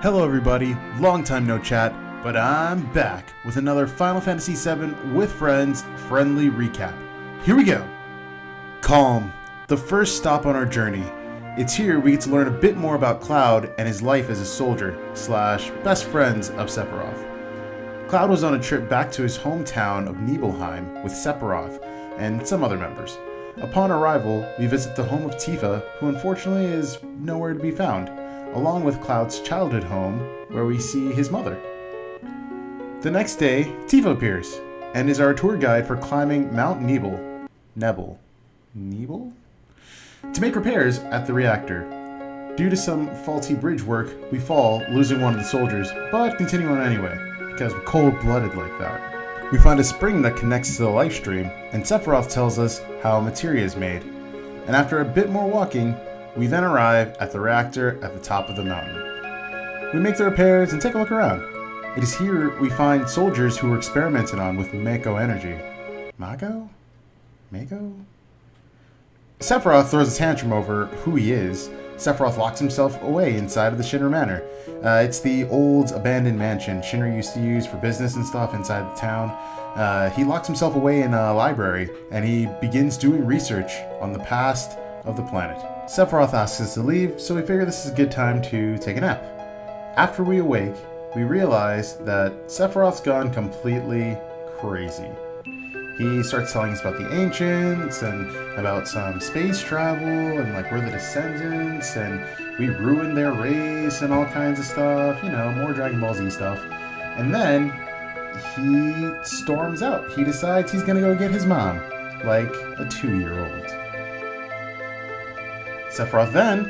Hello everybody, long time no chat, but I'm back with another Final Fantasy VII with friends friendly recap. Here we go! Calm, the first stop on our journey. It's here we get to learn a bit more about Cloud and his life as a soldier / best friends of Sephiroth. Cloud was on a trip back to his hometown of Nibelheim with Sephiroth and some other members. Upon arrival, we visit the home of Tifa, who unfortunately is nowhere to be found, along with Cloud's childhood home, where we see his mother. The next day, Tifa appears, and is our tour guide for climbing Mount Nebel? To make repairs at the reactor. Due to some faulty bridge work, we fall, losing one of the soldiers, but continue on anyway, because we're cold-blooded like that. We find a spring that connects to the life stream, and Sephiroth tells us how materia is made. And after a bit more walking, we then arrive at the reactor at the top of the mountain. We make the repairs and take a look around. It is here we find soldiers who were experimented on with Mako energy. Mako? Sephiroth throws a tantrum over who he is. Sephiroth locks himself away inside of the Shinra Manor. It's the old abandoned mansion Shinra used to use for business and stuff inside the town. He locks himself away in a library and he begins doing research on the past of the planet. Sephiroth asks us to leave, so we figure this is a good time to take a nap. After we awake, we realize that Sephiroth's gone completely crazy. He starts telling us about the ancients, and about some space travel, and like we're the descendants, and we ruined their race, and all kinds of stuff, you know, more Dragon Ball Z stuff. And then, he storms out. He decides he's gonna go get his mom, like a 2-year-old. Sephiroth then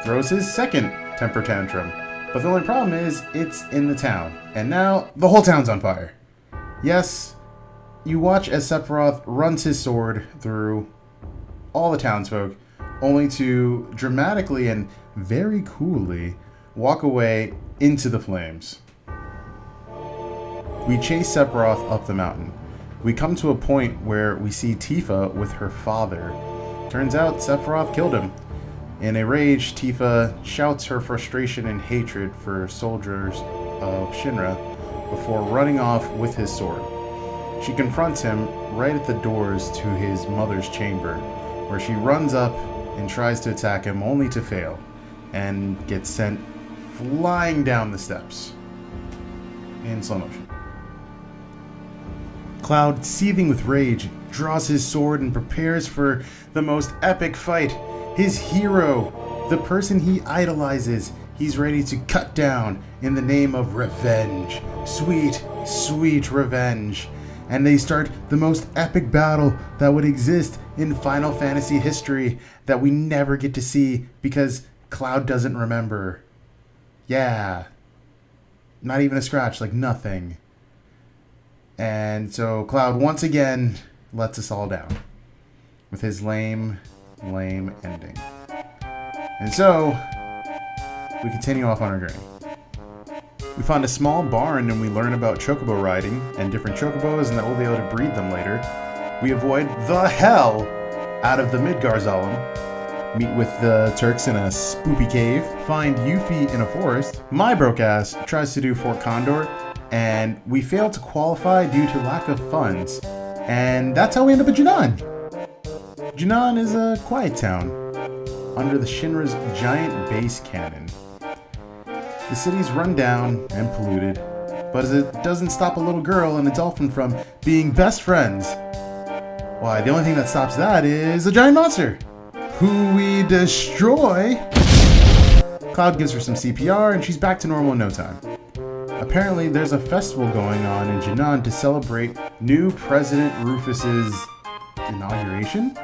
throws his second temper tantrum, but the only problem is it's in the town, and now the whole town's on fire. Yes, you watch as Sephiroth runs his sword through all the townsfolk, only to dramatically and very coolly walk away into the flames. We chase Sephiroth up the mountain. We come to a point where we see Tifa with her father. Turns out Sephiroth killed him. In a rage, Tifa shouts her frustration and hatred for soldiers of Shinra before running off with his sword. She confronts him right at the doors to his mother's chamber, where she runs up and tries to attack him only to fail, and gets sent flying down the steps in slow motion. Cloud, seething with rage, draws his sword and prepares for the most epic fight. His hero, the person he idolizes, he's ready to cut down in the name of revenge. Sweet, sweet revenge. And they start the most epic battle that would exist in Final Fantasy history that we never get to see because Cloud doesn't remember. Yeah. Not even a scratch, like nothing. And so Cloud once again lets us all down with his lame ending. And so, we continue off on our journey. We find a small barn and we learn about Chocobo riding and different Chocobos and that we'll be able to breed them later. We avoid the hell out of the Midgar Zalem, meet with the Turks in a spoopy cave, find Yuffie in a forest. My broke ass tries to do Fort Condor, and we fail to qualify due to lack of funds. And that's how we end up at Junon. Junon is a quiet town, under the Shinra's giant base cannon. The city's run down and polluted, but it doesn't stop a little girl and a dolphin from being best friends. Why, the only thing that stops that is a giant monster, who we destroy. Cloud gives her some CPR and she's back to normal in no time. Apparently there's a festival going on in Junon to celebrate new President Rufus's inauguration?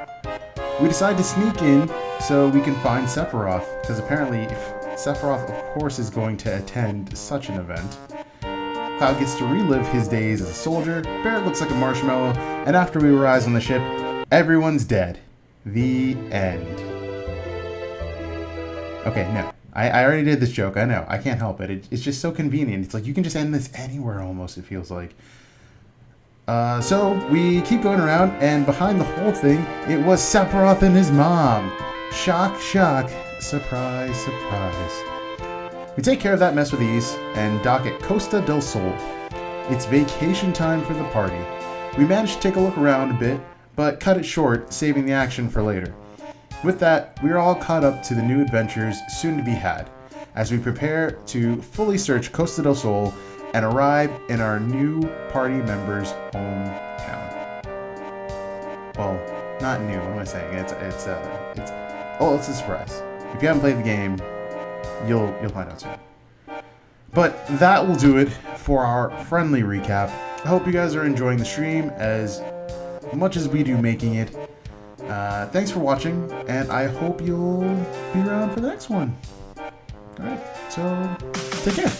We decide to sneak in so we can find Sephiroth, because apparently Sephiroth of course is going to attend such an event. Cloud gets to relive his days as a soldier, Barret looks like a marshmallow, and after we rise on the ship, everyone's dead. The end. Okay, no. I already did this joke, I know. I can't help it. It's just so convenient. It's like you can just end this anywhere almost, it feels like. So we keep going around, and behind the whole thing, it was Sephiroth and his mom. Shock, shock, surprise, surprise. We take care of that mess with ease and dock at Costa del Sol. It's vacation time for the party. We managed to take a look around a bit, but cut it short, saving the action for later. With that, we are all caught up to the new adventures soon to be had, as we prepare to fully search Costa del Sol and arrive in our new party member's hometown. Well, not new, what am I saying? It's a surprise. If you haven't played the game, you'll find out soon. But that will do it for our friendly recap. I hope you guys are enjoying the stream as much as we do making it. Thanks for watching, and I hope you'll be around for the next one. Alright, so take care.